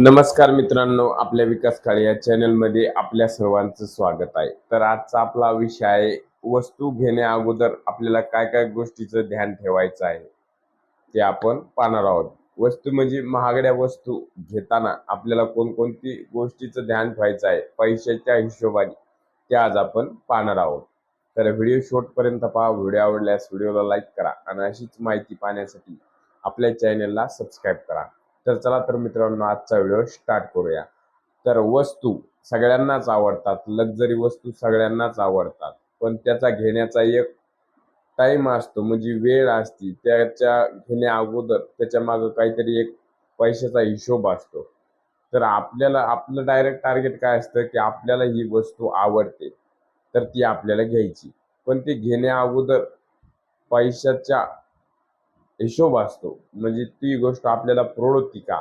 नमस्कार मित्रांनो, आपल्या विकास काळे या चॅनलमध्ये आपल्या सर्वांचं स्वागत आहे. तर आजचा आपला विषय आहे, वस्तू घेण्या अगोदर आपल्याला काय काय गोष्टीचं ध्यान ठेवायचं आहे ते आपण पाहणार आहोत. वस्तू म्हणजे महागड्या वस्तू घेताना आपल्याला कोणकोणती गोष्टीचं ध्यान ठेवायचं आहे पैशाच्या हिशोबाने, ते आज आपण पाहणार आहोत. तर व्हिडिओ शेवटपर्यंत पहा. व्हिडिओ आवडल्यास व्हिडिओला लाईक करा आणि अशीच माहिती पाहण्यासाठी आपल्या चॅनलला सबस्क्राईब करा. तर चला तर मित्रांनो, आजचा व्हिडिओ स्टार्ट करूया. तर वस्तू सगळ्यांनाच आवडतात, लक्झरी वस्तू सगळ्यांनाच आवडतात, पण त्याचा घेण्याचा एक टाइम असतो, म्हणजे वेळ असते. त्याच्या घेण्या अगोदर त्याच्या मागे काहीतरी एक पैशाचा हिशोब असतो. तर आपल्याला आपलं डायरेक्ट टार्गेट काय असतं की आपल्याला ही वस्तू आवडते, तर ती आपल्याला घ्यायची. पण ती घेण्या अगोदर पैशाच्या हिशोब असतो, म्हणजे ती गोष्ट आपल्याला परवडती का,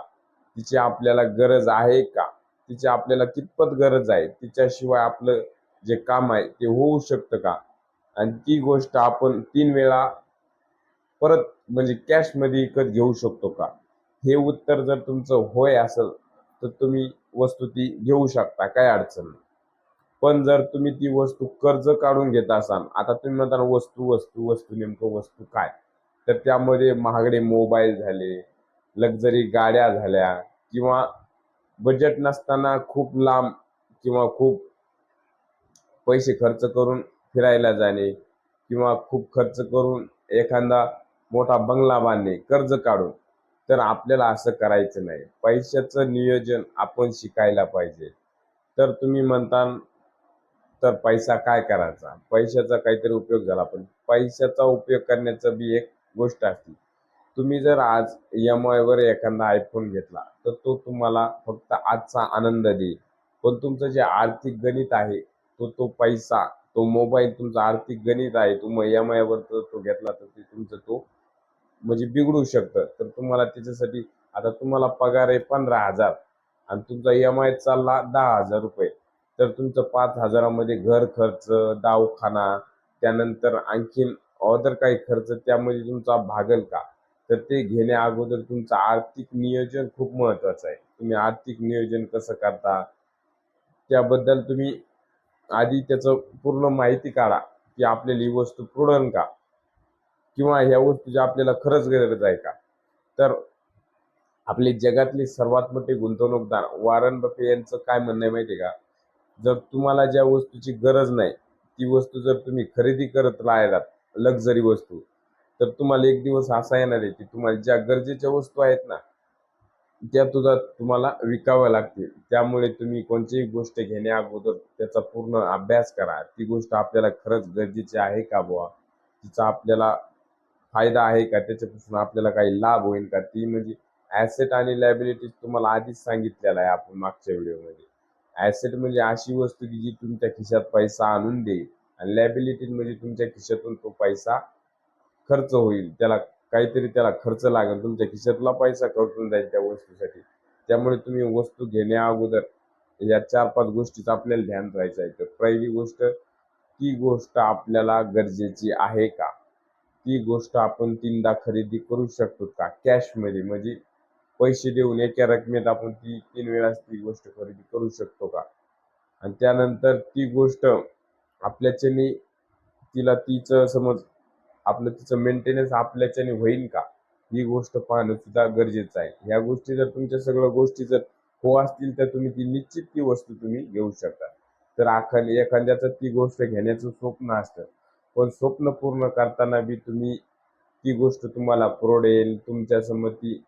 तिची आपल्याला गरज आहे का, तिची आपल्याला कितपत गरज आहे, तिच्याशिवाय आपलं जे काम आहे ते होऊ शकतं का, आणि ती गोष्ट आपण 3 वेळा परत म्हणजे कॅश मध्ये विकत घेऊ शकतो का. हे उत्तर जर तुमचं होय असेल तर तुम्ही वस्तू ती घेऊ शकता, काय अडचण नाही. पण जर तुम्ही ती वस्तू कर्ज काढून घेत असाल, आता तुम्ही म्हणता वस्तू वस्तू वस्तू, नेमकं वस्तू काय, तर त्यामध्ये महागडे मोबाईल झाले, लक्झरी गाड्या झाल्या, किंवा बजेट नसताना खूप लांब किंवा खूप पैसे खर्च करून फिरायला जाणे, किंवा खूप खर्च करून एखादा मोठा बंगला बांधणे कर्ज काढून. तर आपल्याला असं करायचं नाही. पैशाचं नियोजन आपण शिकायला पाहिजे. तर तुम्ही म्हणता, तर पैसा काय करायचा, पैशाचा काहीतरी उपयोग झाला, पण पैशाचा उपयोग करण्याचा बी एक गोष्ट असते. तुम्ही जर आज EMI वर एखादा आयफोन घेतला तर तो तुम्हाला फक्त आजचा आनंद देईल, पण तुमचं जे आर्थिक गणित आहे, तो पैसा, तो मोबाईल तुमचं आर्थिक गणित आहे. तुम्ही EMI वर तो घेतला तर ते तुमचं तो म्हणजे बिघडू शकतं. तर तुम्हाला त्याच्यासाठी, आता तुम्हाला पगार आहे 15,000 आणि तुमचा EMI चालला 10,000 रुपये, तर तुमचं 5,000मध्ये घर खर्च, दवाखाना, त्यानंतर आणखीन ऑदर काही खर्च त्यामध्ये तुमचा भागल का. तर ते घेण्या अगोदर तुमचं आर्थिक नियोजन खूप महत्वाचं आहे. तुम्ही आर्थिक नियोजन कसं करता त्याबद्दल तुम्ही आधी त्याचं पूर्ण माहिती काढा, की आपल्याला ही वस्तू पुरन का, किंवा ह्या वस्तूची आपल्याला खरंच गरज आहे का. तर आपले जगातले सर्वात मोठे गुंतवणूकदार वॉरन बफे यांचं काय म्हणणं आहे माहिती आहे का, जर तुम्हाला ज्या वस्तूची गरज नाही ती वस्तू जर तुम्ही खरेदी करत राहिलात, लक्झरी वस्तू, तर तुम्हाला एक दिवस असा येणार आहे की तुम्हाला ज्या गरजेच्या वस्तू आहेत ना, त्या तुम्हाला विकाव्या लागतील. त्यामुळे तुम्ही कोणतीही गोष्ट घेण्या अगोदर त्याचा पूर्ण अभ्यास करा. ती गोष्ट आपल्याला खरंच गरजेची आहे का बुवा, तिचा आपल्याला फायदा आहे का, त्याच्यापासून आपल्याला काही लाभ होईल का. ती म्हणजे ॲसेट आणि लायबिलिटीज तुम्हाला आधीच सांगितलेलं आहे आपण मागच्या व्हिडिओमध्ये. ॲसेट म्हणजे अशी वस्तू की जी तुमच्या खिशात पैसा आणून देईल, आणि लायबिलिटी म्हणजे तुमच्या खिशातून तो पैसा खर्च होईल, त्याला काहीतरी त्याला खर्च लागेल, तुमच्या खिशातला पैसा खर्चून जाईल त्या वस्तूसाठी. त्यामुळे तुम्ही वस्तू घेण्या अगोदर या 4-5 गोष्टीचं आपल्याला ध्यान ठेवायचं आहे. तर पहिली गोष्ट, ती गोष्ट आपल्याला गरजेची आहे का, ती गोष्ट आपण 3दा खरेदी करू शकतो का कॅशमध्ये, म्हणजे पैसे देऊन एका रकमेत आपण ती 3 वेळा ती गोष्ट खरेदी करू शकतो का. आणि त्यानंतर ती गोष्ट आपल्याच्याने, तिला तिचं समज आपलं तिचं मेंटेनन्स आपल्याच्याने होईल का, ही गोष्ट पाहणं सुद्धा गरजेचं आहे. ह्या गोष्टी जर तुमच्या सगळ्या गोष्टी जर हो असतील तर तुम्ही ती निश्चित ती वस्तू तुम्ही घेऊ शकता. तर एखाद्याचं ती गोष्ट घेण्याचं स्वप्न असतं, पण स्वप्न पूर्ण करताना बी तुम्ही ती गोष्ट तुम्हाला परवडेल, तुमच्या संमती,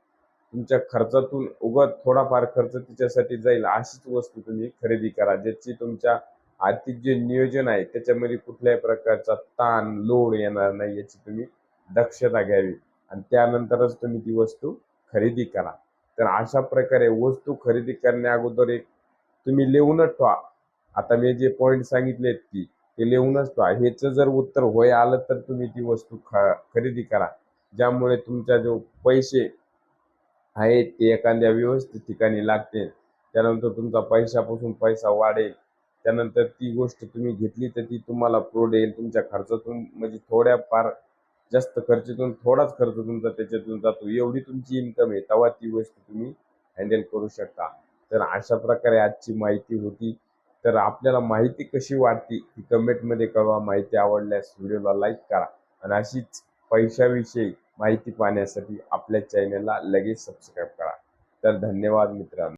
तुमच्या खर्चातून उगाच थोडाफार खर्च तिच्यासाठी जाईल अशीच वस्तू तुम्ही खरेदी करा, ज्याची तुमच्या आर्थिक जे नियोजन आहे त्याच्यामध्ये कुठल्याही प्रकारचा ताण लोड येणार नाही, याची तुम्ही दक्षता घ्यावी, आणि त्यानंतरच तुम्ही ती वस्तू खरेदी करा. तर अशा प्रकारे वस्तू खरेदी करण्या अगोदर एक तुम्ही लिहूनच ठेवा. आता मी जे पॉईंट सांगितलेत की ते लिहूनच ठेवा. ह्याचं जर उत्तर होय आलं तर तुम्ही ती वस्तू खरेदी करा, ज्यामुळे तुमचा जो पैसे आहेत ते एखाद्या व्यवस्थित ठिकाणी लागतील. त्यानंतर तुमचा पैशापासून पैसा वाढेल. त्यानंतर ती गोष्ट तुम्ही घेतली तर ती तुम्हाला परवडेल. तुमच्या खर्चातून म्हणजे थोड्याफार जास्त खर्चातून थोडाच खर्च तुमचा त्याच्यातून जातो, एवढी तुमची इन्कम आहे, तेव्हा ती वस्तू तुम्ही हँडल करू शकता. तर अशा प्रकारे आजची माहिती होती. तर आपल्याला माहिती कशी वाटली ती कमेंटमध्ये कळवा. माहिती आवडल्यास व्हिडिओला लाईक करा आणि अशीच पैशाविषयी माहिती पाहण्यासाठी आपल्या चॅनलला लगेच सबस्क्राईब करा. तर धन्यवाद मित्रांनो.